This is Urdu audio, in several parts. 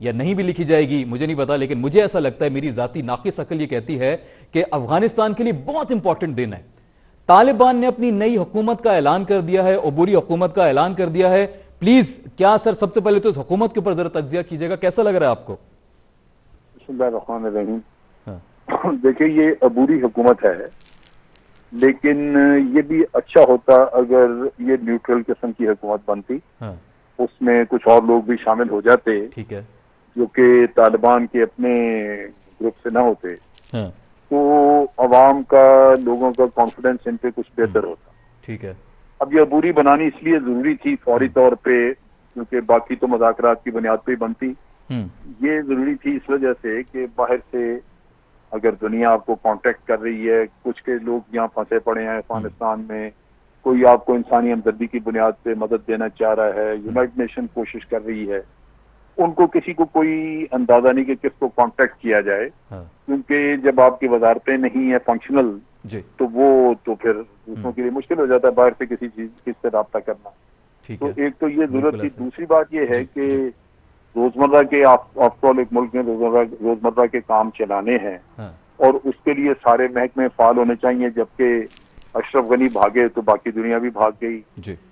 یا نہیں بھی لکھی جائے گی مجھے نہیں پتا، لیکن مجھے ایسا لگتا ہے، میری ذاتی ناقص عقل یہ کہتی ہے کہ افغانستان کے لیے بہت امپورٹنٹ دن ہے۔ طالبان نے اپنی نئی حکومت کا اعلان کر دیا ہے، عبوری حکومت کا اعلان کر دیا ہے۔ پلیز کیا سر سب سے پہلے تو اس حکومت کے اوپر ذرا تجزیہ کیجیے گا، کیسا لگ رہا ہے آپ کو؟ بسم اللہ الرحمن الرحیم۔ دیکھیں یہ عبوری حکومت ہے، لیکن یہ بھی اچھا ہوتا اگر یہ نیوٹرل قسم کی حکومت بنتی، اس میں کچھ اور لوگ بھی شامل ہو جاتے ٹھیک ہے، جو کہ طالبان کے اپنے گروپ سے نہ ہوتے، ہاں تو عوام کا، لوگوں کا کانفیڈنس ان پہ کچھ بہتر ہوتا۔ ٹھیک ہے، اب یہ عبوری بنانی اس لیے ضروری تھی فوری طور پہ، کیونکہ باقی تو مذاکرات کی بنیاد پہ ہی بنتی۔ یہ ضروری تھی اس وجہ سے کہ باہر سے اگر دنیا آپ کو کانٹیکٹ کر رہی ہے، کچھ کے لوگ یہاں پھنسے پڑے ہیں افغانستان میں، کوئی آپ کو انسانی ہمدردی کی بنیاد پہ مدد دینا چاہ رہا ہے، یونائٹڈ نیشن کوشش کر رہی ہے، ان کو کسی کو کوئی اندازہ نہیں کہ کس کو کانٹیکٹ کیا جائے، کیونکہ جب آپ کی وزارتیں نہیں ہیں فنکشنل تو وہ تو پھر دوسروں کے لیے مشکل ہو جاتا ہے باہر سے کسی سے رابطہ کرنا۔ تو ایک تو یہ ضرورت تھی۔ دوسری بات یہ ہے کہ روزمرہ کے آفٹر آل ایک ملک میں روزمرہ کے کام چلانے ہیں، اور اس کے لیے سارے محکمے فعال ہونے چاہیے۔ جبکہ اشرف غنی بھاگے تو باقی دنیا بھی بھاگ گئی،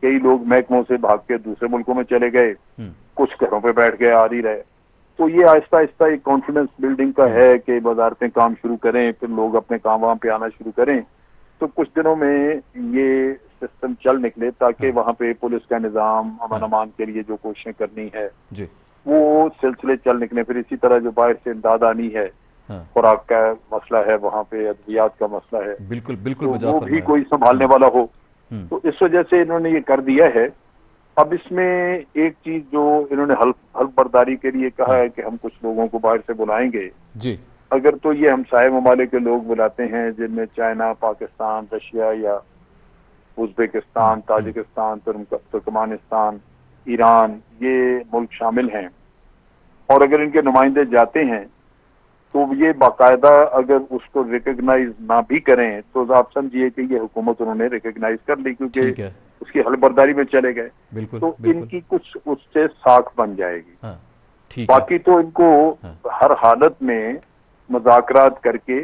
کئی لوگ محکموں سے بھاگ کے دوسرے ملکوں میں چلے گئے، کچھ گھروں پہ بیٹھ گئے، آ رہی رہے۔ تو یہ آہستہ آہستہ ایک کانفیڈنس بلڈنگ کا ہے کہ وزارتیں کام شروع کریں، پھر لوگ اپنے کام وہاں پہ آنا شروع کریں، تو کچھ دنوں میں یہ سسٹم چل نکلے، تاکہ وہاں پہ پولیس کا نظام، امن امان کے لیے جو کوششیں کرنی ہے وہ سلسلے چل نکلے۔ پھر اسی طرح جو باہر سے امداد آنی ہے، خوراک کا مسئلہ ہے وہاں پہ، ادویات کا مسئلہ ہے، بالکل بالکل وہ بھی کوئی سنبھالنے والا ہو۔ تو اس وجہ سے انہوں نے یہ کر دیا ہے۔ اب اس میں ایک چیز جو انہوں نے حلف برداری کے لیے کہا ہے کہ ہم کچھ لوگوں کو باہر سے بلائیں گے، اگر تو یہ ہمسائے ممالک کے لوگ بلاتے ہیں جن میں چائنا، پاکستان، رشیا یا ازبکستان، تاجکستان، ترکمانستان، ایران، یہ ملک شامل ہیں، اور اگر ان کے نمائندے جاتے ہیں تو یہ باقاعدہ اگر اس کو ریکگنائز نہ بھی کریں تو آپ سمجھیے کہ یہ حکومت انہوں نے ریکگنائز کر لی، کیونکہ اس کی حلف برداری میں چلے گئے، تو ان کی کچھ اس سے ساکھ بن جائے گی۔ باقی تو ان کو ہر حالت میں مذاکرات کر کے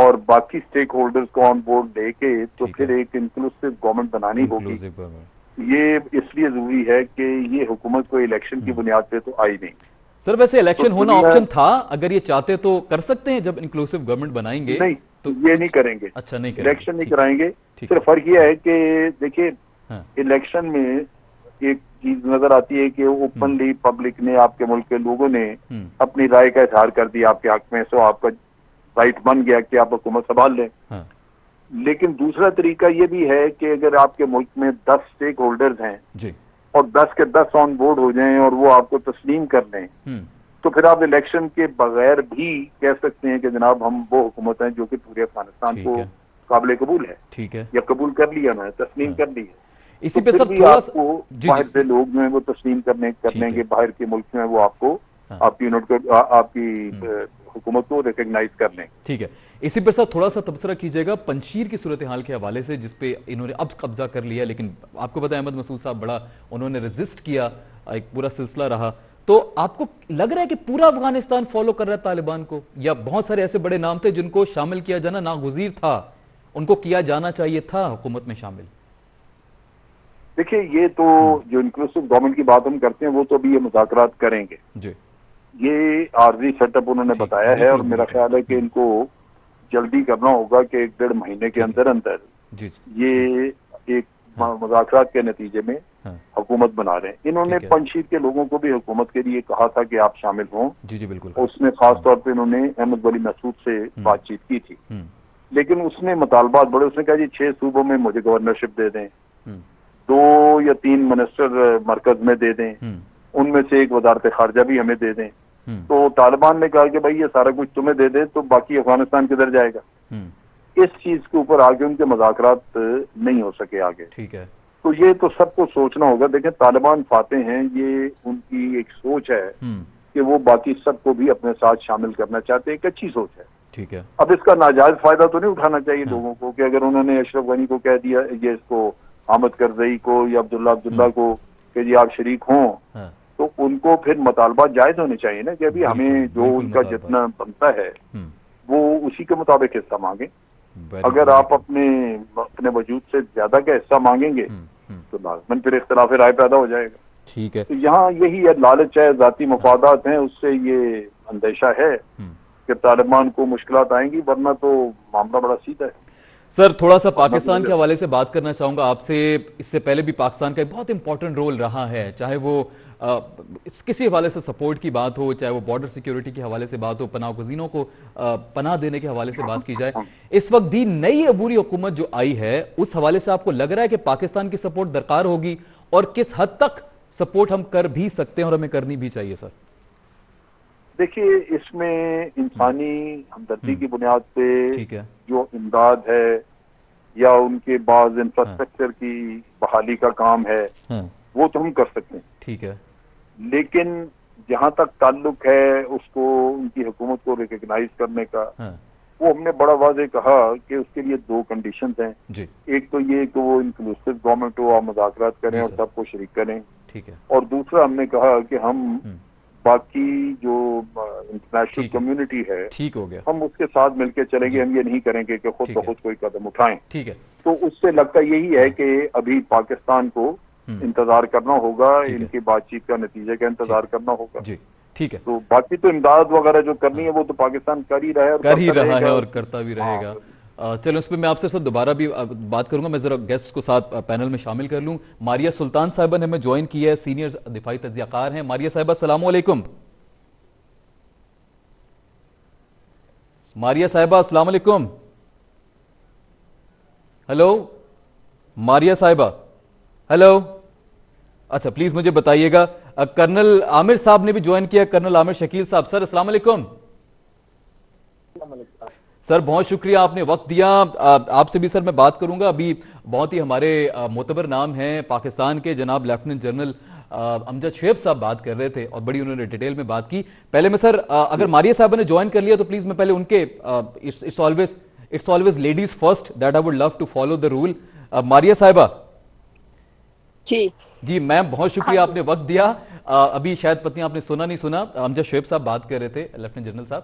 اور باقی سٹیک ہولڈرز کو آن بورڈ لے کے تو پھر ایک انکلوسیو گورنمنٹ بنانی ہوگی۔ یہ اس لیے ضروری ہے کہ یہ حکومت کو الیکشن کی بنیاد پہ تو آئی نہیں۔ سر ویسے الیکشن ہونا آپشن تھا، اگر یہ چاہتے تو کر سکتے ہیں جب انکلوسیو گورنمنٹ بنائیں گے؟ نہیں، تو یہ نہیں کریں گے، اچھا نہیں کریں گے، الیکشن نہیں کرائیں گے۔ صرف فرق یہ ہے کہ دیکھیں الیکشن میں ایک چیز نظر آتی ہے کہ اوپنلی پبلک نے، آپ کے ملک کے لوگوں نے اپنی رائے کا اظہار کر دیا آپ کے حق میں، سو آپ کا رائٹ بن گیا کہ آپ حکومت سنبھال لیں۔ لیکن دوسرا طریقہ یہ بھی ہے کہ اگر آپ کے ملک میں 10 سٹیک ہولڈرز ہیں اور 10 کے 10 آن بورڈ ہو جائیں اور وہ آپ کو تسلیم کر لیں، تو پھر آپ الیکشن کے بغیر بھی کہہ سکتے ہیں کہ جناب ہم وہ حکومت ہیں جو کہ پورے افغانستان کو قابل قبول ہے، یا قبول کر لیا نا، تسلیم کر لی ہے۔ اسی پہ سب تھوڑا سا باہر سے لوگ جو ہیں وہ تسلیم کرنے کے، باہر کے ملک میں وہ آپ کو، آپ کی یونٹ کو، آپ کی حکومت کو ریکگنائز کر لیں۔ ٹھیک ہے، اسی پہ ساتھ تھوڑا سا تبصرہ کیجئے گا پنجشیر کی صورتحال کے حوالے سے، جس پہ انہوں نے اب قبضہ کر لیا، لیکن آپ کو پتہ ہے احمد مسعود صاحب بڑا انہوں نے ریزسٹ کیا، ایک پورا سلسلہ رہا۔ تو آپ کو لگ رہا ہے کہ پورا افغانستان فالو کر رہا ہے طالبان کو، یا بہت سارے ایسے بڑے نام تھے جن کو شامل کیا جانا ناگزیر تھا، ان کو کیا جانا چاہیے تھا حکومت میں شامل؟ دیکھیں یہ تو جو انکلوسیو گورنمنٹ کی بات ہم کرتے ہیں وہ تو ابھی یہ مذاکرات کریں گے، یہ عارضی سیٹ اپ انہوں نے بتایا ہے، اور میرا خیال ہے کہ ان کو جلدی کرنا ہوگا کہ 1-1.5 مہینے کے اندر یہ ایک مذاکرات کے نتیجے میں حکومت بنا رہے ہیں۔ انہوں نے پنجشیر کے لوگوں کو بھی حکومت کے لیے کہا تھا کہ آپ شامل ہوں، اس میں خاص طور پہ انہوں نے احمد ولی مسعود سے بات چیت کی تھی، لیکن اس نے مطالبات بڑے، اس نے کہا جی 6 صوبوں میں مجھے گورنرشپ دے دیں، 2 یا 3 منسٹر مرکز میں دے دیں، ان میں سے ایک وزارت خارجہ بھی ہمیں دے دیں۔ تو طالبان نے کہا کہ بھائی یہ سارا کچھ تمہیں دے دے تو باقی افغانستان کدھر جائے گا؟ اس چیز کے اوپر آگے ان کے مذاکرات نہیں ہو سکے آگے۔ تو یہ تو سب کو سوچنا ہوگا۔ دیکھیں طالبان فاتح ہیں، یہ ان کی ایک سوچ ہے کہ وہ باقی سب کو بھی اپنے ساتھ شامل کرنا چاہتے ہیں، ایک اچھی سوچ ہے۔ اب اس کا ناجائز فائدہ تو نہیں اٹھانا چاہیے لوگوں کو، کہ اگر انہوں نے اشرف غنی کو کہہ دیا، یہ اس کو حامد کرزئی کو یا عبداللہ کو کہ جی آپ شریک ہوں، تو ان کو پھر مطالبات جائز ہونے چاہیے نا کہ ابھی ہمیں جو ان کا جتنا بنتا ہے وہ اسی کے مطابق حصہ مانگیں. اگر آپ اپنے وجود سے زیادہ کا حصہ مانگیں گے تو لازماً پھر اختلاف رائے پیدا ہو جائے گا. ٹھیک ہے. تو یہاں یہی ہے، لالچ ہے، ذاتی مفادات ہیں، اس سے یہ اندیشہ ہے کہ طالبان کو مشکلات آئیں گی، ورنہ تو معاملہ بڑا سیدھا ہے. سر تھوڑا سا پاکستان کے حوالے سے بات کرنا چاہوں گا آپ سے. اس سے پہلے بھی پاکستان کا ایک بہت امپورٹنٹ رول رہا ہے، چاہے وہ کسی حوالے سے سپورٹ کی بات ہو، چاہے وہ بارڈر سیکیورٹی کے حوالے سے بات ہو، پناہ گزینوں کو پناہ دینے کے حوالے سے بات کی جائے. اس وقت بھی نئی عبوری حکومت جو آئی ہے اس حوالے سے آپ کو لگ رہا ہے کہ پاکستان کی سپورٹ درکار ہوگی، اور کس حد تک سپورٹ ہم کر بھی سکتے ہیں اور ہمیں کرنی بھی چاہیے؟ سر دیکھیے، اس میں انسانی ہمدردی کی بنیاد پہ جو امداد ہے یا ان کے بعض انفراسٹرکچر کی بحالی کا کام ہے وہ تو ہم کر سکتے ہیں. ٹھیک ہے. لیکن جہاں تک تعلق ہے اس کو ان کی حکومت کو ریکگنائز کرنے کا، وہ ہم نے بڑا واضح کہا کہ اس کے لیے 2 کنڈیشنز ہیں. ایک تو یہ کہ وہ انکلوسیو گورنمنٹ ہو، آپ مذاکرات کریں اور سب کو شریک کریں. اور دوسرا ہم نے کہا کہ ہم باقی جو انٹرنیشنل کمیونٹی ہے ہم اس کے ساتھ مل کے چلیں گے. ہم یہ نہیں کریں گے کہ خود بخود کوئی قدم اٹھائیں. تو اس سے لگتا یہی ہے کہ ابھی پاکستان کو انتظار کرنا ہوگا، ان کی بات چیت کا نتیجے کا انتظار کرنا ہوگا. ٹھیک ہے. تو باقی تو امداد وغیرہ جو کرنی ہے وہ تو پاکستان کر ہی رہا ہے اور کرتا بھی رہے گا. چلو اس پہ میں آپ سے دوبارہ بھی بات کروں گا. میں ذرا گیسٹ کو ساتھ پینل میں شامل کر لوں. ماریہ سلطان صاحبہ نے ہمیں جوائن کیا ہے، سینئر دفاعی تجزیہ کار ہیں. ماریہ صاحبہ السلام علیکم. ماریہ صاحبہ السلام علیکم. ہیلو ماریہ صاحبہ، ہیلو. اچھا پلیز مجھے بتائیے گا. کرنل عامر صاحب نے بھی جوائن کیا، کرنل عامر شکیل صاحب. سر السلام علیکم. سر بہت شکریہ آپ نے وقت دیا. آپ سے بھی سر میں بات کروں گا. ابھی بہت ہی ہمارے معتبر نام ہیں پاکستان کے، جناب لیفٹیننٹ جنرل امجد شعیب صاحب بات کر رہے تھے اور بڑی انہوں نے ڈیٹیل میں بات کی. پہلے میں سر اگر ماریہ صاحبہ نے جوائن کر لیا تو پلیز میں پہلے ان کے it's always ladies first that I would love to follow the rule. Maria صاحبہ جی میم بہت شکریہ آپ نے وقت دیا. ابھی شاید پتنی آپ نے سنا نہیں سنا، امجد شعیب صاحب بات کر رہے تھے، لیفٹیننٹ جنرل صاحب.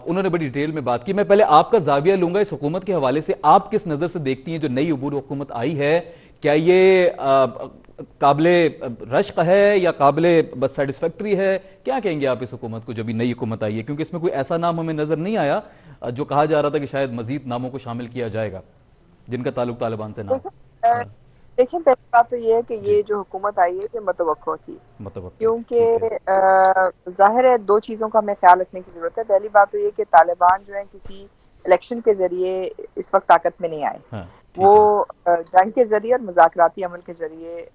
انہوں نے بڑی ڈیٹیل میں بات کی. میں پہلے آپ کا زاویہ لوں گا اس حکومت کے حوالے سے. آپ کس نظر سے دیکھتی ہیں جو نئی عبور حکومت آئی ہے؟ کیا یہ قابل رشق ہے یا قابل بس سیٹسفیکٹری ہے؟ کیا کہیں گے آپ اس حکومت کو جو ابھی نئی حکومت آئی ہے؟ کیونکہ اس میں کوئی ایسا نام ہمیں نظر نہیں آیا جو کہا جا رہا تھا کہ شاید مزید ناموں کو شامل کیا جائے گا جن کا تعلق طالبان سے نہ ہو. دیکھیں پہلی بات تو یہ ہے کہ یہ جو حکومت آئی ہے یہ متوقع تھی، کیونکہ ظاہر ہے 2 چیزوں کا ہمیں خیال رکھنے کی ضرورت ہے. پہلی بات تو یہ کہ طالبان جو ہیں کسی الیکشن کے ذریعے اس وقت طاقت میں نہیں آئے. وہ جنگ کے ذریعے اور مذاکراتی عمل کے ذریعے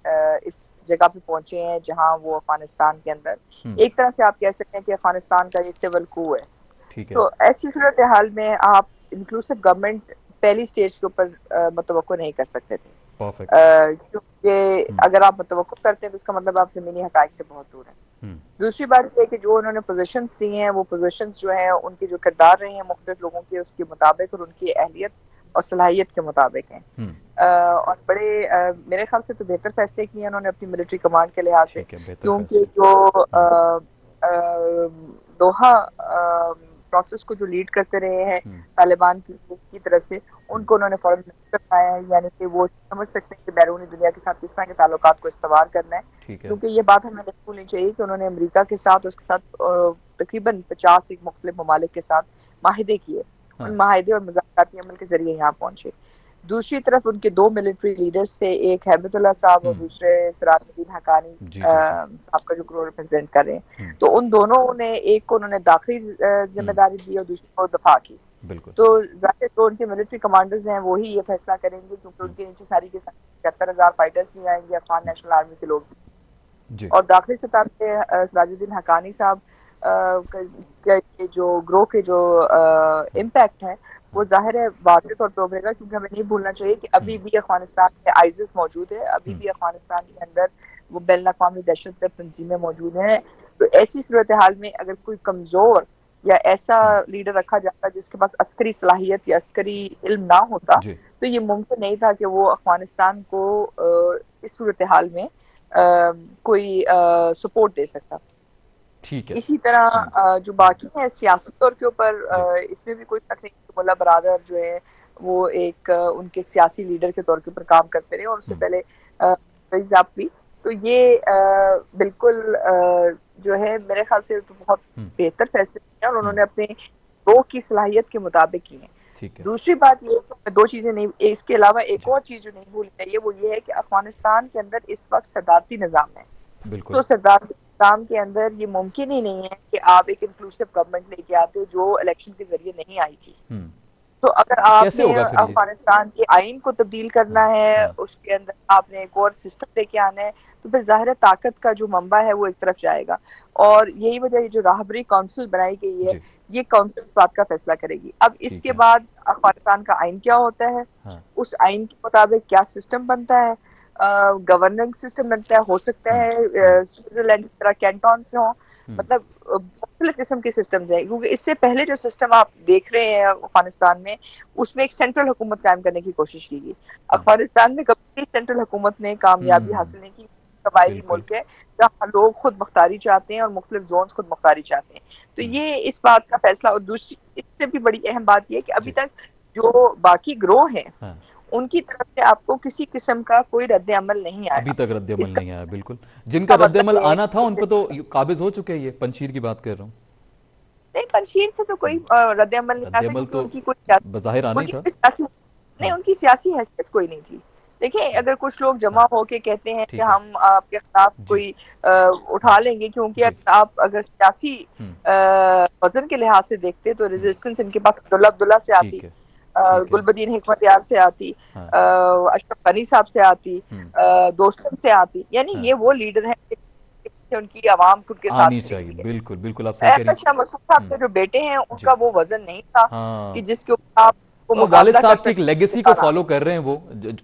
اس جگہ پہ پہنچے ہیں جہاں وہ افغانستان کے اندر ایک طرح سے آپ کہہ سکتے ہیں کہ افغانستان کا یہ سول کو ہے. تو ایسی صورتحال میں آپ انکلوسیو گورنمنٹ پہلی سٹیج کے اوپر متوقع نہیں کر سکتے تھے، کیونکہ اگر آپ متوقع کرتے ہیں تو اس کا مطلب آپ زمینی حقائق سے بہت دور ہیں. دوسری بات یہ کہ جو انہوں نے پوزیشنز دی ہیں وہ پوزیشنز جو ہیں ان کے جو کردار رہے ہیں مختلف لوگوں کے اس کے مطابق اور ان کی اہلیت اور صلاحیت کے مطابق ہیں. اور بڑے میرے خیال سے تو بہتر فیصلے کیے انہوں نے اپنی ملٹری کمانڈ کے لحاظ سے، کیونکہ جو دوحہ پروسیس کو جو لیڈ کرتے رہے ہیں طالبان کی طرف سے، ان کو انہوں نے فوراً کروایا ہے. یعنی کہ وہ سمجھ سکتے ہیں کہ بیرونی دنیا کے ساتھ کس طرح کے تعلقات کو استوار کرنا ہے. کیونکہ یہ بات ہمیں نہیں بھولنی چاہیے کہ انہوں نے امریکہ کے ساتھ اس کے ساتھ تقریباً 50 مختلف ممالک کے ساتھ معاہدے کیے. ان معاہدے اور مذاکراتی عمل کے ذریعے یہاں پہنچے. دوسری طرف ان کے 2 ملٹری لیڈرز تھے، ایک ہیبت اللہ صاحب اور دوسرے سراج الدین حقانی صاحب کا جو گروہ ریپرزینٹ کر رہے ہیں. تو ان دونوں نے ایک کو انہوں نے داخلی ذمہ داری دی اور دوسری کو دفاع کی. تو ظاہر تو ان کے ملٹری کمانڈرز ہیں وہی یہ فیصلہ کریں گے، کیونکہ ان کے نیچے ساری کے ساتھ 77,000 فائٹرز بھی آئیں گے، افغان نیشنل آرمی کے لوگ بھی. اور داخلی سطح پہ سراج الدین حقانی صاحب کے جو گروہ کے جو امپیکٹ ہے وہ ظاہر ہے واضح طور پہ ابھرے گا، کیونکہ ہمیں نہیں بھولنا چاہیے کہ ابھی بھی افغانستان میں آئیزس موجود ہے، ابھی بھی افغانستان کے اندر وہ بین الاقوامی دہشت گرد تنظیمیں موجود ہیں. تو ایسی صورتحال میں اگر کوئی کمزور یا ایسا لیڈر رکھا جاتا جس کے پاس عسکری صلاحیت یا عسکری علم نہ ہوتا تو یہ ممکن نہیں تھا کہ وہ افغانستان کو اس صورتحال میں کوئی سپورٹ دے سکتا. ٹھیک ہے. اسی طرح جو باقی ہیں سیاسی طور کے اوپر اس میں بھی کوئی شک نہیں کہ ملا برادر جو ہے وہ ایک ان کے سیاسی لیڈر کے طور کے اوپر کام کرتے رہے اور اس سے پہلے ایگزامپلی تو یہ بالکل جو ہے میرے خیال سے تو بہت بہتر فیصلے کیے اور انہوں نے اپنے گروہ کی صلاحیت کے مطابق کی ہیں. دوسری بات یہ ہے دو چیزیں نہیں, اس کے علاوہ ایک اور چیز جو نہیں بھولنی چاہیے وہ یہ ہے کہ افغانستان کے اندر اس وقت صدارتی نظام ہے. تو صدارتی نظام کے اندر یہ ممکن ہی نہیں ہے کہ آپ ایک انکلوسیو گورنمنٹ لے کے آتے جو الیکشن کے ذریعے نہیں آئی تھی. تو اگر آپ نے افغانستان کے آئین کو تبدیل کرنا ہے, اس کے اندر آپ نے ایک اور سسٹم لے کے آنا ہے, تو پھر ظاہر طاقت کا جو منبع ہے وہ ایک طرف جائے گا. اور یہی وجہ ہے جو راہبری کونسل بنائی گئی ہے یہ کونسل اس بات کا فیصلہ کرے گی. اب اس کے بعد افغانستان کا آئین کیا ہوتا ہے, اس آئین کے مطابق کیا سسٹم بنتا ہے, گورننگ سسٹم بنتا ہے, ہو سکتا ہے سوئٹزرلینڈ کی طرح کینٹونس ہوں, مطلب مختلف قسم کے سسٹمز ہیں. کیونکہ اس سے پہلے جو سسٹم آپ دیکھ رہے ہیں افغانستان میں اس میں ایک سینٹرل حکومت قائم کرنے کی کوشش کی گئی. افغانستان میں کبھی سینٹرل حکومت نے کامیابی حاصل نہیں کی. قبائلی ملک ہے جہاں لوگ خود مختاری چاہتے ہیں اور مختلف زونز خود مختاری چاہتے ہیں. تو یہ اس بات کا فیصلہ, اور دوسری اس سے بھی بڑی اہم بات یہ کہ ابھی تک جو باقی گروہ ہیں ان کی طرف سے آپ کو کسی قسم کا کوئی رد عمل نہیں آیا. ابھی تک رد عمل نہیں آیا. بالکل, جن کا رد عمل آنا تھا ان کو تو قابض ہو چکے. یہ پنشیر کی بات کر رہا ہوں. نہیں, پنشیر سے تو کوئی رد عمل نہیں آتا کیونکہ ان کی کوئی بظاہر آنا ہی تھا. نہیں, ان کی سیاسی حیثیت کوئی نہیں تھی. دیکھیں اگر کچھ لوگ جمع ہو کے کہتے ہیں کہ ہم آپ کے خلاف کوئی اٹھا لیں گے, کیونکہ آپ اگر سیاسی وزن کے لحاظ سے دیکھتے تو ریزسٹنس ان کے پاس عبداللہ سے آتی, گلبدین حکمت یار سے آتی, اشرف غنی صاحب سے آتی, دوستم سے آتی. یعنی یہ وہ لیڈر ہیں ان کی عوام ان کے ساتھ چاہیے. بالکل بالکل آپ صحیح کہہ رہی ہیں. شاہ مسعود صاحب کے جو بیٹے ہیں ان کا وہ وزن نہیں تھا کہ جس کے اوپر آپ والد صاحب کی ایک لیگیسی کو فالو کر رہے ہیں وہ,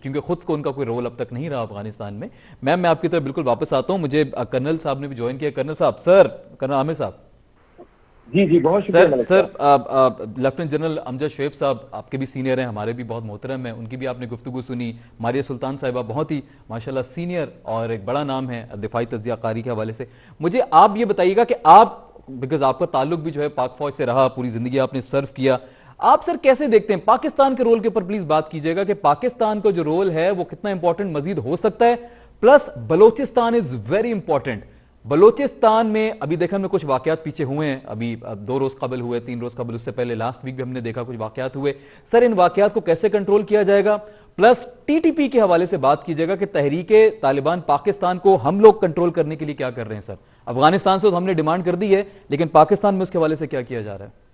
کیونکہ خود کو ان کا کوئی رول اب تک نہیں رہا افغانستان میں. میں آپ کی طرف بالکل واپس آتا ہوں. مجھے کرنل صاحب نے بھی جوائن کیا. کرنل صاحب, سر, کرنل عامر صاحب. جی بہت شکریہ سر. لیفٹیننٹ جنرل امجد شعیب صاحب آپ کے بھی سینئر ہیں, ہمارے بھی بہت محترم ہیں, ان کی بھی آپ نے گفتگو سنی. ماریہ سلطان صاحبہ بہت ہی ماشاءاللہ سینئر اور ایک بڑا نام ہے دفاعی تجزیہ کاری کے حوالے سے. مجھے آپ یہ بتائیے گا کہ آپ, بیکاز آپ کا تعلق بھی جو ہے پاک فوج سے رہا, پوری زندگی آپ نے سرو کیا, آپ سر کیسے دیکھتے ہیں پاکستان کے رول کے اوپر پلیز بات کیجئے گا کہ پاکستان کا جو رول ہے وہ کتنا امپورٹنٹ مزید ہو سکتا ہے. Plus Balochistan is very important. Balochistan میں ابھی دیکھا ہم نے کچھ واقعات پیچھے ہوئے ہیں, ابھی 2 روز قبل ہوئے, 3 روز قبل, اس سے پہلے لاسٹ ویک بھی ہم نے دیکھا کچھ واقعات ہوئے. سر ان واقعات کو کیسے کنٹرول کیا جائے گا؟ پلس ٹی ٹی پی کے حوالے سے بات کیجئے گا کہ تحریک طالبان پاکستان کو ہم لوگ کنٹرول کرنے کے لیے کیا کر رہے ہیں. سر افغانستان سے تو ہم نے ڈیمانڈ کر دی ہے, لیکن پاکستان میں اس کے حوالے سے کیا کیا جا رہا ہے؟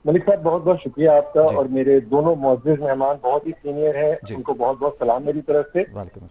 ملک صاحب بہت بہت شکریہ آپ کا, اور میرے دونوں معزز مہمان بہت ہی سینئر ہیں, ان کو بہت بہت سلام میری طرف سے.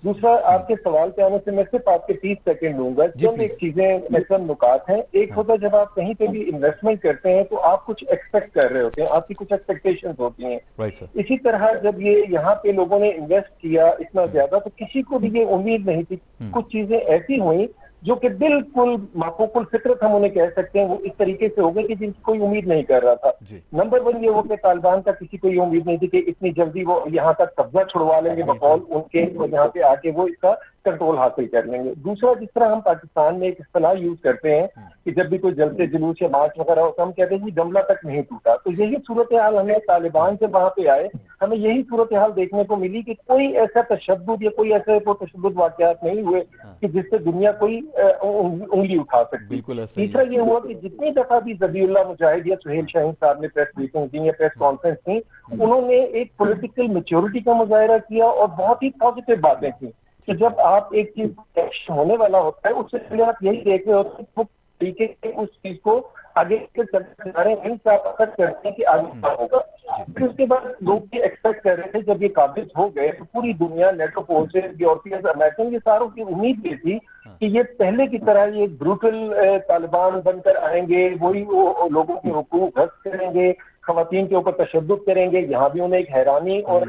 دوسرا, آپ کے سوال کے آنے سے میں صرف آپ کے 30 سیکنڈ لوں گا. چند ایک چیزیں مثلاً نکات ہیں. ایک ہوتا ہے جب آپ کہیں پہ بھی انویسٹمنٹ کرتے ہیں تو آپ کچھ ایکسپیکٹ کر رہے ہوتے ہیں, آپ کی کچھ ایکسپیکٹیشنز ہوتی ہیں. اسی طرح جب یہ یہاں پہ لوگوں نے انویسٹ کیا اتنا زیادہ تو کسی کو بھی یہ امید نہیں تھی. کچھ چیزیں ایسی ہوئیں جو کہ بالکل مافوق الفطرت ہم انہیں کہہ سکتے ہیں, وہ اس طریقے سے ہو گئے کہ جن کی کوئی امید نہیں کر رہا تھا. نمبر 1 یہ ہو کہ طالبان کا کسی کو یہ امید نہیں تھی کہ اتنی جلدی وہ یہاں تک قبضہ چھڑوا لیں گے بقول ان کے, اور یہاں پہ آ کے وہ اس کا کنٹرول حاصل کر لیں گے. دوسرا, جس طرح ہم پاکستان میں ایک اصطلاح یوز کرتے ہیں کہ جب بھی کوئی جلسے جلوس یا مارچ وغیرہ ہوتا ہم کہتے ہیں کہ جملہ تک نہیں ٹوٹا. تو یہی صورتحال ہمیں طالبان سے وہاں پہ آئے, ہمیں یہی صورتحال دیکھنے کو ملی کہ کوئی ایسا تشدد یا کوئی ایسے تشدد واقعات نہیں ہوئے کہ جس سے دنیا کوئی انگلی اٹھا سکتی. تیسرا یہ ہوا کہ جتنی دفعہ بھی ذبیح اللہ مجاہد یا سہیل شاہین صاحب نے پریس بریفنگ دی یا پریس کانفرنس کی, انہوں نے ایک پولیٹیکل میچورٹی کا مظاہرہ کیا اور بہت ہی پازیٹیو باتیں کی کہ جب آپ ایک چیز ایکشن ہونے والا ہوتا ہے اس سے پہلے آپ یہی دیکھ رہے ہوتے ہیں طریقے سے اس چیز کو آگے کرتے ہیں کہ آگے کیا ہوگا. پھر اس کے بعد لوگ یہ ایکسپیکٹ کر رہے تھے جب یہ قابض ہو گئے تو پوری دنیا, نیٹو فورسز, یورپین, امریکن, یہ ساروں کی امید یہ تھی کہ یہ پہلے کی طرح یہ بروٹل طالبان بن کر آئیں گے, وہی وہ لوگوں کے حقوق غصب کریں گے, خواتین کے اوپر تشدد کریں گے. یہاں بھی انہیں ایک حیرانی اور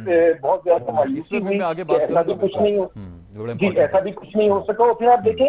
بہت زیادہ مایوسی ہوئی کہ ایسا بھی کچھ نہیں ہو, ایسا بھی کچھ نہیں ہو سکا. اور پھر آپ دیکھیں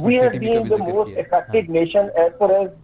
We are being the most affected nation as far as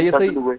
ISI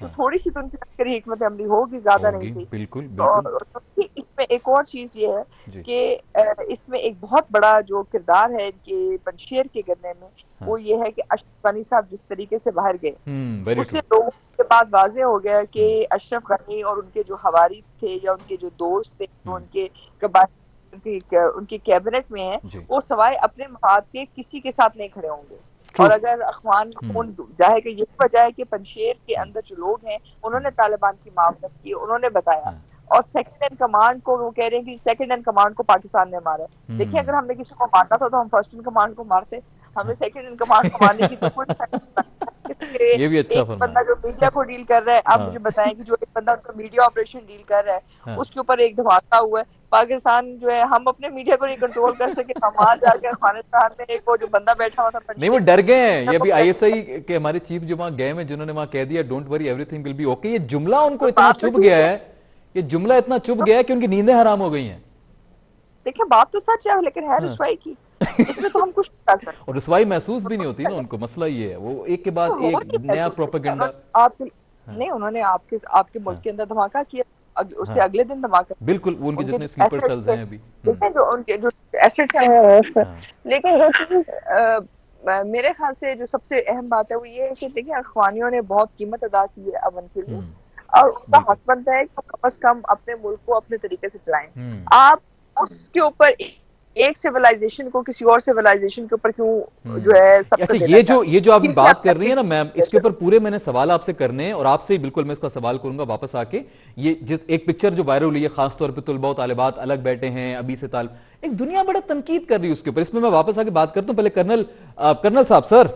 تو تھوڑی سی تو ان کی عسکری حکمت عملی ہوگی، زیادہ نہیں سی. بالکل اس میں ایک اور چیز یہ ہے کہ اس میں ایک بہت بڑا جو کردار ہے ان کے پنشیر کے گرنے میں، وہ یہ ہے کہ اشرف غنی صاحب جس طریقے سے باہر گئے، اس سے لوگوں کے بعد واضح ہو گیا کہ اشرف غنی اور ان کے جو حواری تھے یا ان کے جو دوست تھے جو ان کے ان کی کیبنٹ میں ہیں، وہ سوائے اپنے مفاد کے کسی کے ساتھ نہیں کھڑے ہوں گے. اور اگر اخوان خون ظاہر کہ یہی وجہ ہے کہ پنشیر کے اندر جو لوگ ہیں انہوں نے طالبان کی معاونت کی، انہوں نے بتایا، اور سیکنڈ ان کمانڈ کو وہ کہہ رہے ہیں کہ سیکنڈ ان کمانڈ کو پاکستان نے مارا. دیکھیں اگر ہم نے کسی کو مارنا تھا تو ہم فرسٹ ان کمانڈ کو مارتے، ہمیں سیکنڈ ان کمانڈ کو مارنے کی تو کوئی یہ بھی اچھا ایک بندہ جو میڈیا کو ڈیل کر رہا ہے، آپ مجھے بتائیں کہ جو ایک بندہ میڈیا آپریشن ڈیل کر رہا ہے اس کے اوپر ایک دھماکہ ہوا ہے. پاکستان جو ہے ہم اپنے میڈیا کو نہیں کنٹرول کر سکے، ہم آج جا کے افغانستان میں ایک وہ جو بندہ بیٹھا ہوا تھا نہیں وہ ڈر گئے ہیں. یہ ابھی آئی ایس آئی کے ہمارے چیف جو وہاں گئے ہیں جنہوں نے وہاں کہہ دیا don't worry everything will be okay, یہ جملہ ان کو اتنا چبھ گیا ہے، یہ جملہ اتنا چبھ گیا ہے کہ ان کی نیندیں حرام ہو گئی ہیں. دیکھیں بات تو سچ ہے لیکن ہے رسوائی کی، اس میں تو ہم کچھ نہیں کر سکتے. اور رسوائی محسوس بھی نہیں ہوتی نا ان کو، مسئلہ یہ ہے وہ ایک کے بعد ایک نیا پروپیگنڈا. نہیں انہوں نے آپ کے ملک کے اندر دھماکہ کیا، اس سے اگلے دن دھماکہ، بالکل ان کے جتنے سلیپر سیلز ہیں ابھی جو ان کے جو ایسٹس ہیں. لیکن جو چیز میرے خیال سے جو سب سے اہم بات ہے وہ یہ ہے کہ دیکھیں اخوانیوں نے بہت قیمت ادا کی ہے امن کے لیے، اور ان کا حق بنتا ہے کہ کم از کم اپنے ملک کو اپنے طریقے سے چلائیں. آپ اس کے اوپر ایک سیولائزیشن کو کسی اور سیولائزیشن کے اوپر کیوں جو ہے سب اچھا یہ جو آپ بات کر رہی ہیں نا میم، اس کے اوپر پورے میں نے سوال آپ سے کرنے ہیں اور آپ سے بالکل میں اس کا سوال کروں گا واپس آ کے. یہ جس ایک پکچر جو وائرل ہوئی ہے خاص طور پہ طلباء و طالبات الگ بیٹھے ہیں ابھی سے ایک دنیا بڑا تنقید کر رہی ہے اس کے اوپر، اس میں واپس آ کے بات کرتا ہوں. پہلے کرنل صاحب سر.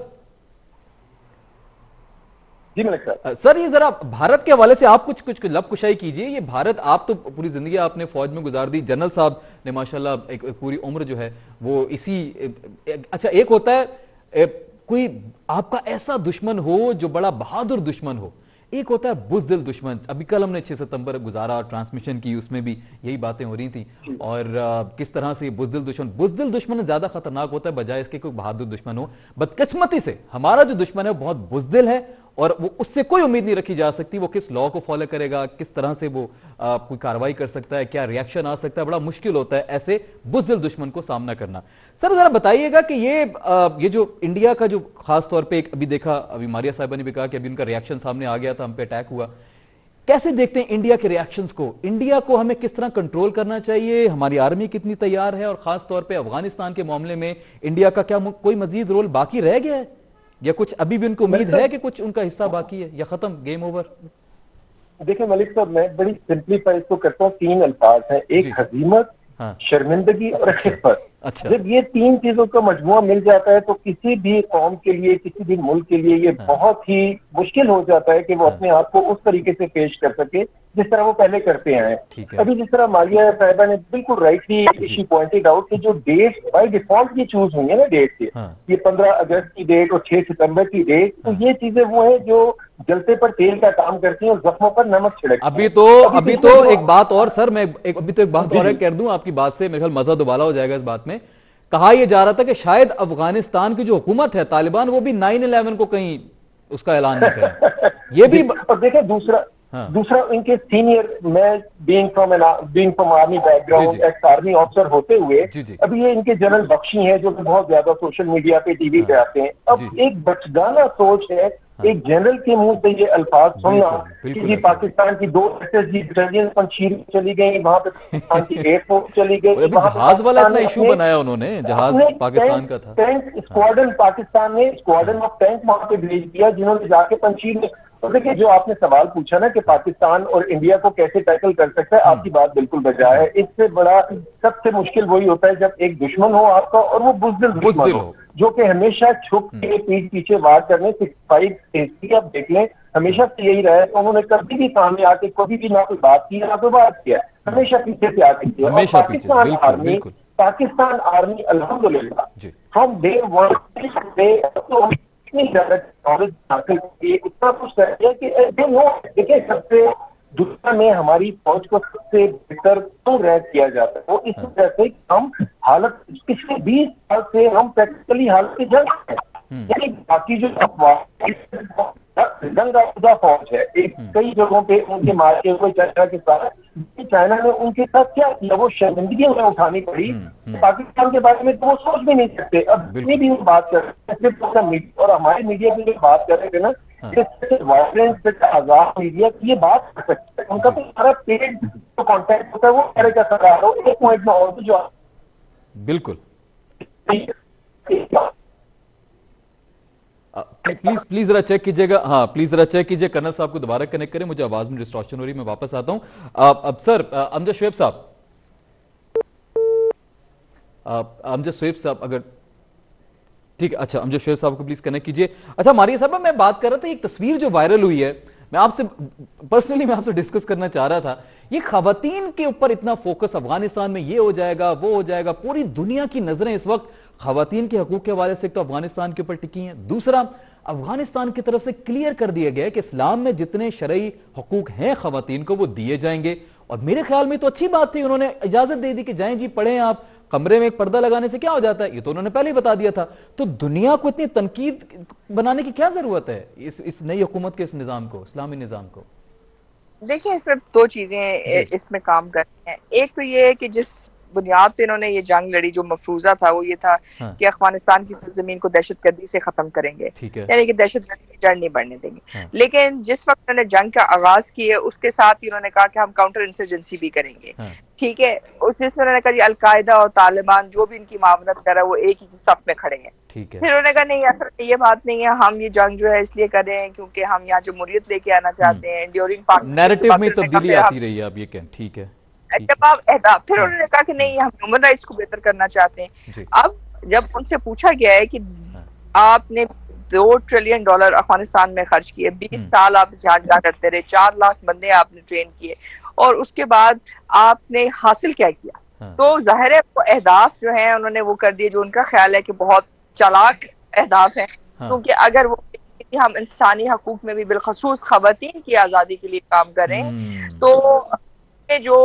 جی ملک صاحب. سر یہ ذرا بھارت کے حوالے سے آپ کچھ لب کشائی کیجئے. یہ بھارت، آپ تو پوری زندگی آپ نے فوج میں گزار دی، جنرل صاحب نے ماشاءاللہ ایک پوری عمر جو ہے وہ اسی اچھا ایک ہوتا ہے کوئی آپ کا ایسا دشمن ہو جو بڑا بہادر دشمن ہو، ایک ہوتا ہے بزدل دشمن. ابھی کل ہم نے 6 ستمبر گزارا ٹرانسمیشن کی، اس میں بھی یہی باتیں ہو رہی تھیں، اور کس طرح سے بزدل دشمن زیادہ خطرناک ہوتا ہے بجائے اس کے کوئی بہادر دشمن ہو. بدقسمتی سے ہمارا جو دشمن ہے وہ بہت بزدل ہے اور وہ اس سے کوئی امید نہیں رکھی جا سکتی. وہ کس لاء کو فالو کرے گا، کس طرح سے وہ کوئی کارروائی کر سکتا ہے، کیا ریاکشن آ سکتا ہے، بڑا مشکل ہوتا ہے ایسے بزدل دشمن کو سامنا کرنا. سر ذرا بتائیے گا کہ یہ جو انڈیا کا جو خاص طور پہ ابھی دیکھا، ابھی ماریا صاحبہ نے بھی کہا کہ ابھی ان کا ریاکشن سامنے آ گیا تھا، ہم پہ اٹیک ہوا. کیسے دیکھتے ہیں انڈیا کے ریاکشنز کو؟ انڈیا کو ہمیں کس طرح کنٹرول کرنا چاہیے؟ ہماری آرمی کتنی تیار ہے؟ اور خاص طور پہ افغانستان کے معاملے میں انڈیا کا کیا کوئی مزید رول باقی رہ گیا ہے، یا کچھ ابھی بھی ان کو امید ہے کہ کچھ ان کا حصہ باقی ہے، یا ختم گیم اوور؟ دیکھیں ملک صاحب، میں بڑی سمپلیفائی اس کو کرتا ہوں. 3 الفاظ ہیں، ایک ہزیمت، شرمندگی اور خفت. جب یہ 3 چیزوں کا مجموعہ مل جاتا ہے تو کسی بھی قوم کے لیے، کسی بھی ملک کے لیے یہ بہت ہی مشکل ہو جاتا ہے کہ وہ اپنے آپ کو اس طریقے سے پیش کر سکے جس طرح وہ پہلے کرتے ہیں. ابھی جس طرح مالیہ صاحبہ نے بالکل رائٹلی ایشو پوائنٹڈ آؤٹ کہ جو ڈیٹ بائی ڈیفالٹ یہ چوز ہوئی ہے نا ڈیٹ کے، یہ 15 اگست کی ڈیٹ اور 6 ستمبر کی ڈیٹ، تو یہ چیزیں وہ ہیں جو جلتے پر تیل کا کام کرتی ہیں اور زخموں پر نمک چھڑکتی ہیں. ابھی تو ایک بات اور سر، میں ابھی تو ایک بات اور کر دوں آپ کی بات سے، میرے خیال مزہ دوبارہ ہو جائے گا اس بات میں. کہا یہ جا رہا تھا کہ شاید افغانستان کی جو حکومت ہے طالبان، وہ بھی 9/11 کو کہیں اس کا اعلان نہ کریں. یہ بھی اور دیکھیں دوسرا ان کے سینئر، میں being from army back ground, x army officer ہوتے ہوئے ابھی یہ ان کے جنرل بخشی ہیں جو کہ بہت زیادہ سوشل میڈیا پہ ٹی وی پہ آتے ہیں. اب ایک بچگانہ سوچ ہے ایک جنرل کے منہ سے یہ الفاظ سننا کہ جی پاکستان کی 2 انٹیلیجنس پنشیر چلی گئی، وہاں پہ پاکستان کی ایئر فورس چلی گئی، جہاز والا اتنا ایشو بنایا انہوں نے، جہاز پاکستان کا تھا، ٹینک اسکواڈرن پاکستان نے اسکواڈرن آف ٹینک وہاں پہ بھیج دیا جنہوں نے جا کے پنشیر میں. تو دیکھیں جو آپ نے سوال پوچھا نا کہ پاکستان اور انڈیا کو کیسے ٹیکل کر سکتا ہے، آپ کی بات بالکل بجا ہے. اس سے بڑا سب سے مشکل وہی ہوتا ہے جب ایک دشمن ہو آپ کا اور وہ بزدل دشمن ہو جو کہ ہمیشہ چھپ کے پیٹ پیچھے وار کرنے. 65 آپ دیکھ لیں ہمیشہ سے یہی رہا ہے. انہوں نے کبھی بھی سامنے آ کے کبھی بھی نہ کوئی بات کی نہ کوئی بات کیا، ہمیشہ پیچھے سے آ کے کیا. پاکستان آرمی الحمدللہ فرام ڈے 1 اتنی زیادہ نالج حاصل کی، اتنا کچھ کر دیا کہ دیکھیں سب سے دنیا میں ہماری فوج کو سب سے بہتر کیوں رینک کیا جاتا ہے، وہ اس وجہ سے کہ ہم حالت پچھلے 20 سال سے ہم پریکٹیکلی حالت سے جنگ ہیں. یعنی باقی جو جنگ آفزا فوج ہے. ایک کئی جگہوں پہ ان کے مارکے ہوئے چائنا کے ساتھ. چائنا نے ان کے ساتھ کیا کیا, وہ شرمندگی انہیں اٹھانی پڑی. پاکستان کے بارے میں تو وہ سوچ بھی نہیں سکتے. اب جتنی بھی وہ بات کر رہے ہیں اور ہمارے میڈیا بھی بات کر رہے تھے نا, وائلنس آزاد میڈیا یہ بات کر سکتے ہیں. ان کا تو سارا پیڈ جو کانٹیکٹ ہوتا ہے وہ کرے کا سرکار ہو. ایک پوائنٹ میں اور جو بالکل پلیز ذرا چیک کیجئے گا. ہاں پلیز ذرا چیک کیجئے, کرنل صاحب کو دوبارہ کنیکٹ کریں, مجھے آواز میں ڈسٹارشن ہو رہی ہے. میں واپس آتا ہوں. اب سر امجد شعیب صاحب اگر ٹھیک ہے, اچھا امجد شعیب صاحب کو پلیز کنیکٹ کیجئے. اچھا ماریہ صاحب, میں بات کر رہا تھا ایک تصویر جو وائرل ہوئی ہے, میں آپ سے پرسنلی آپ سے ڈسکس کرنا چاہ رہا تھا. یہ خواتین کے اوپر اتنا فوکس افغانستان میں, یہ ہو جائے گا وہ ہو جائے گا, پوری دنیا کی نظریں اس وقت خواتین کے حقوق کے حوالے سے ایک تو افغانستان کے اوپر ٹکی ہیں. دوسرا, افغانستان کی طرف سے کلیئر کر دیا گیا ہے کہ اسلام میں جتنے شرعی حقوق ہیں خواتین کو وہ دیے جائیں گے. اور میرے خیال میں تو اچھی بات تھی, انہوں نے اجازت دے دی کہ جائیں جی پڑھیں آپ, کمرے میں ایک پردہ لگانے سے کیا ہو جاتا ہے, یہ تو انہوں نے پہلے ہی بتا دیا تھا. تو دنیا کو اتنی تنقید بنانے کی کیا ضرورت ہے اس نئی حکومت کے اس نظام کو, اسلامی نظام کو؟ دیکھیں اس میں دو چیزیں اس میں کام کرتی ہیں. ایک تو یہ ہے کہ جس بنیاد پہ انہوں نے یہ جنگ لڑی, جو مفروضہ تھا وہ یہ تھا کہ افغانستان کی سرزمین کو دہشت گردی سے ختم کریں گے, یعنی کہ دہشت گردی کی جڑ نہیں بڑھنے دیں گے. لیکن جس وقت انہوں نے جنگ کا آغاز کی ہے اس کے ساتھ ہی انہوں نے کہا کہ ہم کاؤنٹر انسرجنسی بھی کریں گے. ٹھیک ہے, جس میں انہوں نے کہا جی القاعدہ اور طالبان جو بھی ان کی معاونت کر رہا ہے وہ ایک ہی صف میں کھڑے ہیں. پھر انہوں نے کہا نہیں اصل میں یہ بات نہیں ہے, ہم یہ جنگ جو ہے اس لیے کر رہے ہیں کیونکہ ہم یہاں جمہوریت لے کے آنا چاہتے ہیں, انڈیورنگ نیریٹو میں تبدیلی آتی رہی ہے, آپ یہ کہیں ٹھیک ہے. جواب اہداف, پھر انہوں نے کہا کہ نہیں ہم ہیومن رائٹس کو بہتر کرنا چاہتے ہیں. اب جب ان سے پوچھا گیا ہے کہ آپ نے $2 ٹریلین افغانستان میں خرچ کیے, 20 سال آپ جہاں جا کرتے رہے, 4 لاکھ بندے آپ نے ٹرین کیے, اور اس کے بعد آپ نے حاصل کیا کیا, تو ظاہر ہے وہ اہداف جو ہیں انہوں نے وہ کر دیے جو ان کا خیال ہے کہ بہت چالاک اہداف ہیں. کیونکہ اگر وہ ہم انسانی حقوق میں بھی بالخصوص خواتین کی آزادی کے لیے کام کریں تو جو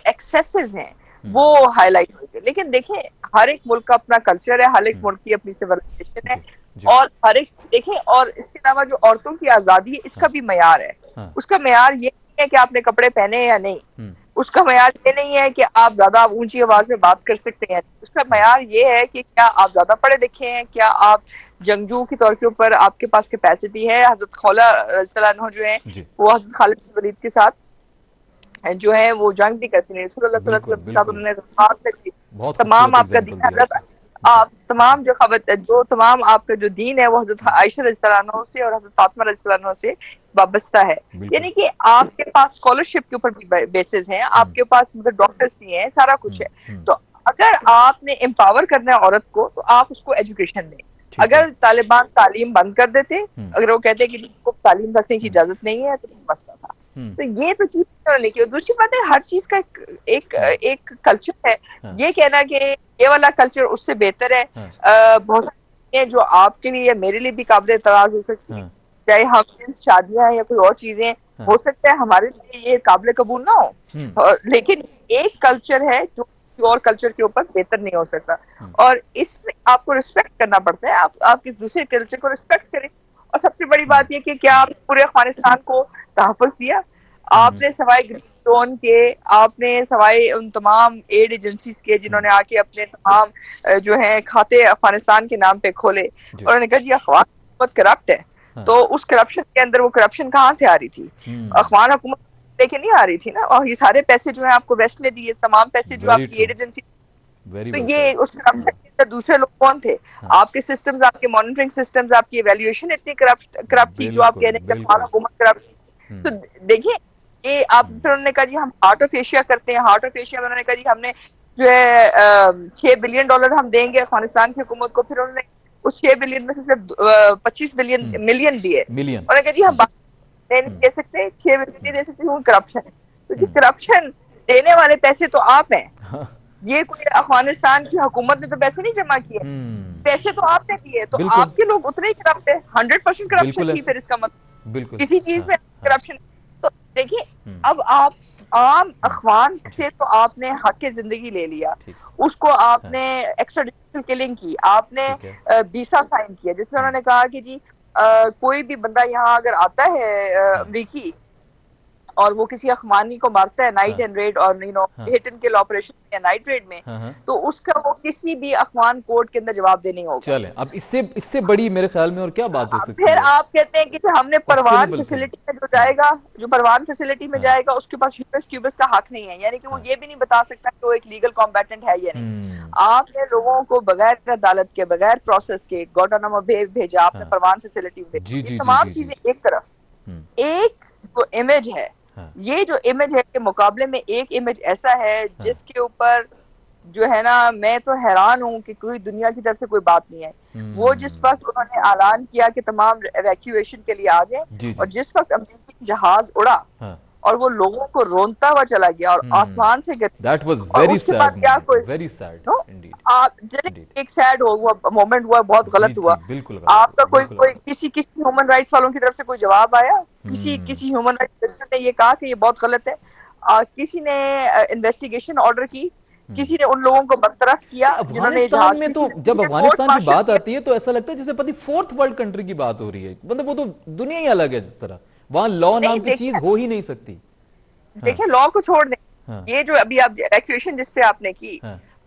ایکسیسز ہیں وہ ہائی لائٹ ہوئے. لیکن دیکھیں ہر ایک ملک کا اپنا کلچر ہے, ہر ایک ملک کی اپنی سیولائزیشن ہے, اور ہر ایک دیکھیں, اور اس کے علاوہ جو عورتوں کی آزادی ہے اس کا بھی معیار ہے. اس کا معیار یہ نہیں ہے کہ آپ نے کپڑے پہنے یا نہیں, اس کا معیار یہ نہیں ہے کہ آپ زیادہ اونچی آواز میں بات کر سکتے ہیں, اس کا معیار یہ ہے کہ کیا آپ زیادہ پڑھے لکھے ہیں, کیا آپ جنگجو کے طور کے اوپر آپ کے پاس کیپیسٹی ہے. حضرت خولہ رضی اللہ عنہ جو ہیں وہ حضرت خالد بن ولید کے ساتھ جو ہے وہ جنگ بھی کرتے ہیں, رسول اللہ صلی اللہ علیہ وسلم کے ساتھ انہوں نے ہاتھ لگی. تمام آپ کا دین حضرت تمام جو تمام آپ کا جو دین ہے وہ حضرت عائشہ رضی اللہ عنہ سے اور حضرت فاطمہ رضی اللہ عنہ سے وابستہ ہے. یعنی کہ آپ کے پاس اسکالرشپ کے اوپر بھی بیسز ہیں, آپ کے پاس ڈاکٹرز بھی ہیں, سارا کچھ ہے. تو اگر آپ نے امپاور کرنا ہے عورت کو تو آپ اس کو ایجوکیشن دیں. اگر طالبان تعلیم بند کر دیتے, اگر وہ کہتے کہ کو تعلیم رکھنے کی اجازت نہیں ہے تو مسئلہ تھا. تو یہ تو چیز نہیں کی. دوسری بات ہے ہر چیز کا ایک کلچر ہے. یہ کہنا کہ یہ والا کلچر اس سے بہتر ہے, بہت ساری جو آپ کے لیے یا میرے لیے بھی قابل اعتراض ہو سکتی ہے, چاہے ہم شادیاں ہیں یا کوئی اور چیزیں, ہو سکتا ہے ہمارے لیے یہ قابل قبول نہ ہو, لیکن ایک کلچر ہے جو اور کلچر کے اوپر بہتر نہیں ہو سکتا. اور اس میں آپ کو ریسپیکٹ کرنا پڑتا ہے, آپ کس دوسرے کلچر کو ریسپیکٹ کریں. اور سب سے بڑی بات یہ کہ کیا آپ پورے افغانستان کو تحفظ دیا؟ آپ نے سوائے گرین زون کے, آپ نے سوائے ان تمام ایڈ ایجنسیز کے جنہوں نے آ کے اپنے تمام جو ہیں کھاتے افغانستان کے نام پہ کھولے, اور انہوں نے کہا جی افغان حکومت کرپٹ ہے, تو اس کرپشن کے اندر وہ کرپشن کہاں سے آ رہی تھی؟ افغان حکومت لے کے نہیں آ رہی تھی نا. اور یہ سارے پیسے جو ہیں آپ کو ویسٹ نے دیے, تمام پیسے جو آپ کی ایڈ ایجنسی, تو یہ اس کرپشن کے اندر دوسرے لوگ کون تھے؟ آپ کے سسٹمز, آپ کے مانیٹرنگ سسٹمز, آپ کی ایویلیویشن اتنی کرپٹ تھی جو آپ کہہ رہے ہیں کہ افغان حکومت کرپٹ. تو دیکھیں یہ آپ, پھر انہوں نے کہا جی ہم ہارٹ آف ایشیا کرتے ہیں. ہارٹ آف ایشیا میں انہوں نے کہا جی ہم نے جو ہے $6 بلین ہم دیں گے افغانستان کی حکومت کو. پھر انہوں نے اس 6 بلین میں سے صرف 25 ملین دیے. انہوں نے کہا جی ہم نہیں دے سکتے, 6 بلین نہیں دے سکتے, وہ کرپشن ہے. تو یہ کرپشن دینے والے پیسے تو آپ ہیں, یہ کوئی افغانستان کی حکومت نے تو پیسے نہیں جمع کیے, پیسے تو آپ نے دیے. تو آپ کے لوگ اتنے ہی کرپٹ ہے, 100% کرپشن تھی. پھر اس کا مطلب کسی چیز میں کرپشن. تو دیکھیے اب آپ عام اخوان سے تو آپ نے حق زندگی لے لیا, اس کو آپ نے ایکسٹراڈیشنل کلنگ کی, آپ نے ویزا سائن کیا جس میں انہوں نے کہا کہ جی کوئی بھی بندہ یہاں اگر آتا ہے امریکی اور وہ کسی اخوانی کو مارتا ہے نائٹ اینڈ ریڈ اور ہٹ اینڈ کل آپریشن یا نائٹ ریڈ میں، تو اس کا وہ کسی بھی اخوان کورٹ کے اندر جواب دے نہیں ہوگا. چلیں اب اس سے بڑی میرے خیال میں اور کیا بات ہو سکتی ہے. پھر آپ کہتے ہیں کہ ہم نے پروان فیسلٹی میں جو جائے گا، جو پروان فیسلٹی میں جائے گا اس کے پاس یوس کیوبس کا حق نہیں ہے، یعنی کہ وہ یہ بھی نہیں بتا سکتا کہ وہ ایک لیگل کمبیٹنٹ ہے یا نہیں. آپ نے لوگوں کو بغیر عدالت کے بغیر پروسیس کے گوانٹانامو بے بھیجا، آپ نے پروان فیسلٹی میں بھیجا. یہ تمام چیزیں ایک طرف، ایک جو امیج ہے، یہ جو امیج ہے کے مقابلے میں ایک امیج ایسا ہے جس کے اوپر جو ہے نا میں تو حیران ہوں کہ کوئی دنیا کی طرف سے کوئی بات نہیں ہے. وہ جس وقت انہوں نے اعلان کیا کہ تمام ایویکیویشن کے لیے آ جائیں، اور جس وقت امریکی جہاز اڑا اور وہ لوگوں کو رونتا ہوا چلا گیا اور آسمان سے That was very sad, very sad indeed. ایک سیڈ مومنٹ ہوا، بہت غلط ہوا. آپ کا کوئی کسی ہیومن رائٹس والوں کی طرف سے کوئی جواب آیا؟ کسی ہیومن رائٹس نے یہ کہا کہ یہ بہت غلط ہے؟ کسی نے انویسٹیگیشن آرڈر کی؟ کسی نے ان لوگوں کو برطرف کیا؟ افغانستان میں تو جب افغانستان کی بات آتی ہے تو ایسا لگتا ہے جیسے پتہ فورتھ ورلڈ کنٹری کی بات ہو رہی ہے. مطلب وہ تو دنیا ہی الگ ہے جس طرح وہاں لا نام کی چیز ہو ہی نہیں سکتی. دیکھیں لا کو چھوڑ دیں، یہ جو ابھی آپ ایویکویشن جس پہ آپ نے کی،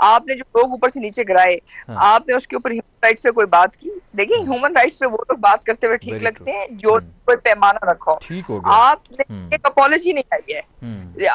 آپ نے جو لوگ اوپر سے نیچے گرائے، آپ نے اس کے اوپر ہیومن رائٹس پہ کوئی بات کی؟ دیکھیں ہیومن رائٹس پہ وہ لوگ بات کرتے ہوئے ٹھیک لگتے ہیں جو کوئی پیمانہ رکھو. آپ نے ایک اپالوجی نہیں آئی ہے،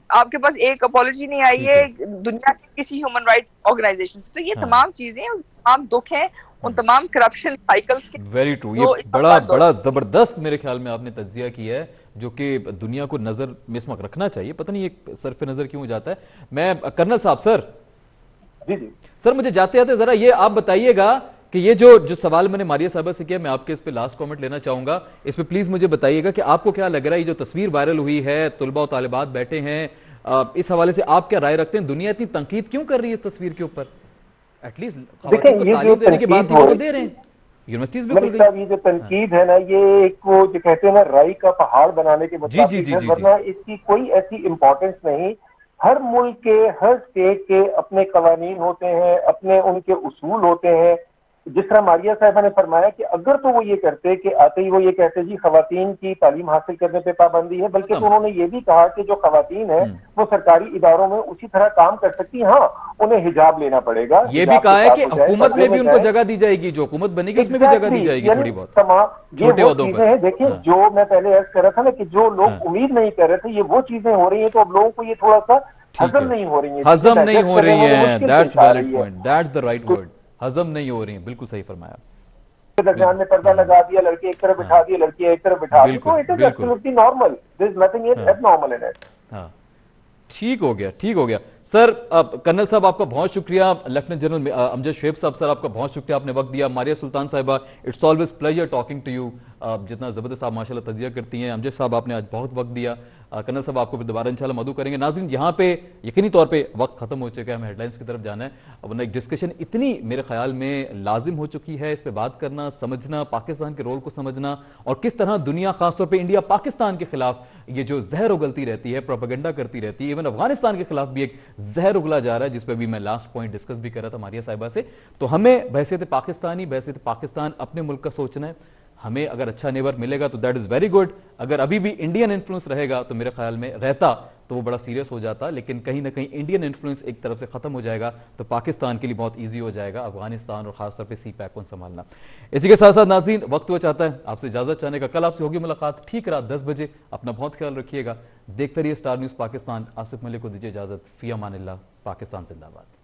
آپ کے پاس ایک اپالوجی نہیں آئی ہے دنیا کی کسی ہیومن رائٹ آرگنائزیشن سے. تو یہ تمام چیزیں، تمام دکھ ہیں ان تمام کرپشن سائیکلز کے. Very true. یہ بڑا زبردست میرے خیال میں آپ نے تجزیہ کیا ہے جو کہ دنیا کو نظر میں اس وقت رکھنا چاہیے. پتہ نہیں ایک صرف نظر کیوں ہو جاتا ہے. میں کرنل صاحب سر مجھے جاتے جاتے ذرا یہ آپ بتائیے گا کہ یہ جو سوال میں نے ماریہ صاحبہ سے کیا، میں آپ کے اس پہ لاسٹ کامنٹ لینا چاہوں گا. اس پہ پلیز مجھے بتائیے گا کہ آپ کو کیا لگ رہا ہے یہ جو تصویر وائرل ہوئی ہے، طلباء و طالبات بیٹھے ہیں، اس حوالے سے آپ کیا رائے رکھتے ہیں؟ دنیا اتنی تنقید کیوں کر رہی ہے اس تصویر کے اوپر؟ ایٹ لیسٹ خواتین کو تعلیم دینے کی بات وہ تو دے رہے ہیں، یونیورسٹیز بھی کھل گئی. یہ جو تنقید ہے نا، یہ ایک وہ جو کہتے ہیں نا رائی کا پہاڑ بنانے کے مطابق ہے، ورنہ اس کی کوئی ایسی امپورٹنس نہیں. ہر ملک کے، ہر اسٹیٹ کے اپنے قوانین ہوتے ہیں، اپنے ان کے اصول ہوتے ہیں. جس طرح ماریہ صاحبہ نے فرمایا کہ اگر تو وہ یہ کرتے کہ آتے ہی وہ یہ کہتے جی خواتین کی تعلیم حاصل کرنے پہ پابندی ہے، بلکہ انہوں نے یہ بھی کہا کہ جو خواتین ہیں وہ سرکاری اداروں میں اسی طرح کام کر سکتی. ہاں انہیں حجاب لینا پڑے گا. یہ بھی کہا ہے کہ حکومت میں بھی ان کو جگہ دی جائے گی، جو حکومت بنے گی اس میں بھی جگہ دی جائے گی تھوڑی بہت. تمام یہ وہ چیزیں ہیں. دیکھیں جو میں پہلے عرض کر رہا تھا نا کہ جو لوگ امید نہیں کر رہے تھے یہ وہ چیزیں ہو رہی ہیں، تو اب لوگوں کو یہ تھوڑا سا ہضم نہیں ہو رہی ہیں. ہضم نہیں ہو رہی ہیں. That's valid point. That's the right word. ہضم نہیں ہو رہی ہیں. بالکل صحیح فرمایا. درمیان میں پردہ لگا دیا، لڑکے ایک طرف بٹھا دیے، لڑکی ایک طرف بٹھا دی، تو it is absolutely normal. There is nothing abnormal in it. ہاں ٹھیک ہو گیا. سر کرنل صاحب آپ کا بہت شکریہ. لیفٹیننٹ جنرل امجد شعیب صاحب سر آپ کا بہت شکریہ، آپ نے وقت دیا. ماریہ سلطان صاحبہ it's always pleasure talking to you. جتنا زبردست آپ ماشاءاللہ تجزیہ کرتی ہیں. امجد صاحب آپ نے آج بہت وقت دیا. کرنل صاحب آپ کو پھر دوبارہ انشاءاللہ مدعو کریں گے. ناظرین یہاں پہ یقینی طور پہ وقت ختم ہو چکا ہے، ہمیں ہیڈ لائنز کی طرف جانا ہے. ورنہ ایک ڈسکشن اتنی میرے خیال میں لازم ہو چکی ہے، اس پہ بات کرنا، سمجھنا، پاکستان کے رول کو سمجھنا، اور کس طرح دنیا خاص طور پہ انڈیا پاکستان کے خلاف یہ جو زہر اگلتی رہتی ہے، پروپیگنڈا کرتی رہتی ہے. ایون افغانستان کے خلاف بھی ایک زہر اگلا جا رہا ہے، جس پہ بھی میں لاسٹ پوائنٹ ڈسکس بھی کر رہا تھا ماریہ صاحبہ سے. تو ہمیں بحیثیت پاکستانی، بحیثیت پاکستان اپنے ملک کا سوچنا ہے. ہمیں اگر اچھا نیبر ملے گا تو دیٹ از ویری گڈ. اگر ابھی بھی انڈین انفلوئنس رہے گا تو میرے خیال میں رہتا تو وہ بڑا سیریس ہو جاتا. لیکن کہیں نہ کہیں انڈین انفلوئنس ایک طرف سے ختم ہو جائے گا تو پاکستان کے لیے بہت ایزی ہو جائے گا افغانستان اور خاص طور پہ سی پیک کو سنبھالنا. اسی کے ساتھ ساتھ ناظرین وقت ہوا چاہتا ہے آپ سے اجازت چاہنے کا. کل آپ سے ہوگی ملاقات ٹھیک رات 10 بجے. اپنا بہت خیال رکھیے گا. دیکھتے رہیے اسٹار نیوز پاکستان. آصف ملک کو دیجیے اجازت. فی امان اللہ. پاکستان زندہ باد.